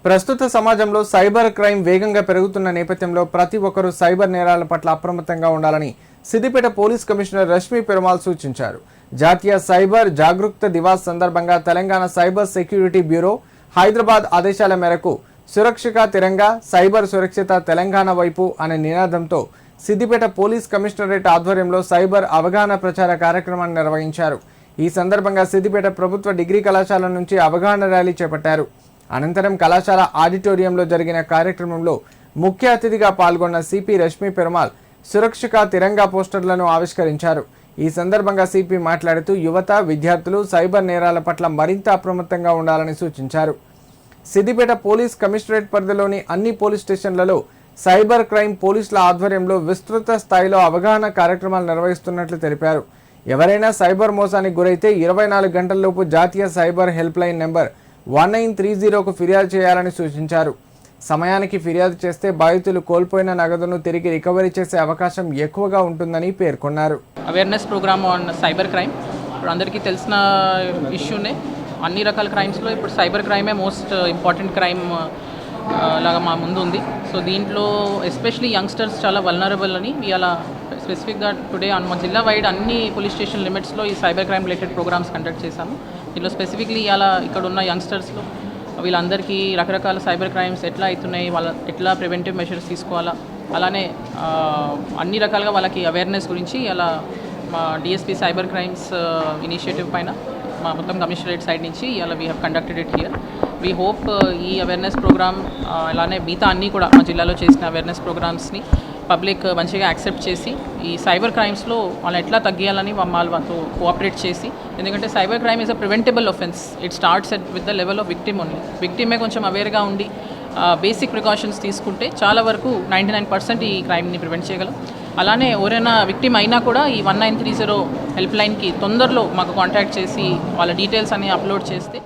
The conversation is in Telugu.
ప్రస్తుత సమాజంలో సైబర్ క్రైమ్ వేగంగా పెరుగుతున్న నేపథ్యంలో ప్రతి ఒక్కరూ సైబర్ నేరాల పట్ల అప్రమత్తంగా ఉండాలని సిద్దిపేట పోలీస్ కమిషనర్ రష్మి పెరుమాల్ సూచించారు. జాతీయ సైబర్ జాగరూకత దివాస్ సందర్భంగా Telangana cyber security bureau Hyderabad ఆదేశాల మేరకు సురక్షిత తిరంగా సైబర్ సురక్షిత తెలంగాణ వైపు అనే నినాదంతో సిద్దిపేట పోలీస్ కమిషనరేట్ ఆధ్వర్యంలో సైబర్ అవగాహన ప్రచార కార్యక్రమాన్ని నిర్వహించారు. ఈ సందర్భంగా సిద్దిపేట ప్రభుత్వ డిగ్రీ కళాశాల నుంచి అవగాహన ర్యాలీ చేపట్టారు. అనంతరం కళాశాల ఆడిటోరియంలో జరిగిన కార్యక్రమంలో ముఖ్య అతిథిగా పాల్గొన్న సిపి రష్మి పెరుమాల్ సురక్షిత తిరంగా పోస్టర్లను ఆవిష్కరించారు. ఈ సందర్భంగా సిపి మాట్లాడుతూ యువత, విద్యార్థులు సైబర్ నేరాల పట్ల మరింత అప్రమత్తంగా ఉండాలని సూచించారు. సిద్దిపేట పోలీస్ కమిషనరేట్ పరిధిలోని అన్ని పోలీస్ స్టేషన్లలో సైబర్ క్రైమ్ పోలీసుల ఆధ్వర్యంలో విస్తృత స్థాయిలో అవగాహన కార్యక్రమాలు నిర్వహిస్తున్నట్లు తెలిపారు. ఎవరైనా సైబర్ మోసానికి గురైతే 24 గంటల్లోపు జాతీయ సైబర్ హెల్ప్ లైన్ నెంబర్ 1930కు ఫిర్యాదు చేయాలని సూచించారు. సమయానికి ఫిర్యాదు చేస్తే బాధితులు కోల్పోయిన నగదును తిరిగి రికవరీ చేసే అవకాశం ఎక్కువగా ఉంటుందని పేర్కొన్నారు. Awareness program on cyber crime ఇప్పుడు అందరికీ తెలిసిన ఇష్యూనే. అన్ని రకాల క్రైమ్స్లో ఇప్పుడు సైబర్ క్రైమే మోస్ట్ ఇంపార్టెంట్ క్రైమ్ లాగా మా ముందు ఉంది. సో దీంట్లో ఎస్పెషలీ యంగ్స్టర్స్ చాలా వల్నరబుల్ అని ఇలా స్పెసిఫిక్గా టుడే మా జిల్లా వైడ్ అన్ని పోలీస్ స్టేషన్ లిమిట్స్లో ఈ cyber crime related programs conduct చేశాము. దీనిలో స్పెసిఫిక్లీ ఇలా ఇక్కడ ఉన్న యంగ్స్టర్స్లో వీళ్ళందరికీ రకరకాల సైబర్ క్రైమ్స్ ఎట్లా అవుతున్నాయి, వాళ్ళ ఎట్లా ప్రివెంటివ్ మెషర్స్ తీసుకోవాలా, అలానే అన్ని రకాలుగా వాళ్ళకి అవేర్నెస్ గురించి అలా మా డిఎస్పీ సైబర్ క్రైమ్స్ ఇనిషియేటివ్ పైన మా మొత్తం కమిషనరేట్ సైడ్ నుంచి ఇలా we have conducted it here. We hope ఈ అవేర్నెస్ ప్రోగ్రామ్ అలానే మిగతా అన్నీ కూడా మా జిల్లాలో చేసిన అవేర్నెస్ ప్రోగ్రామ్స్ని పబ్లిక్ మంచిగా యాక్సెప్ట్ చేసి ఈ సైబర్ క్రైమ్స్లో వాళ్ళని ఎట్లా తగ్గియాలని వాళ్ళతో కోఆపరేట్ చేసి, ఎందుకంటే cyber crime is a preventable offence. It starts with the level of victim only. విక్టిమే కొంచెం అవేర్గా ఉండి బేసిక్ ప్రికాషన్స్ తీసుకుంటే చాలా వరకు 99% ఈ క్రైమ్ని ప్రివెంట్ చేయగలం. అలానే ఎవరైనా విక్టిమ్ అయినా కూడా ఈ 1930 హెల్ప్ లైన్కి తొందరలో మాకు కాంటాక్ట్ చేసి వాళ్ళ డీటెయిల్స్ అన్ని అప్లోడ్ చేస్తే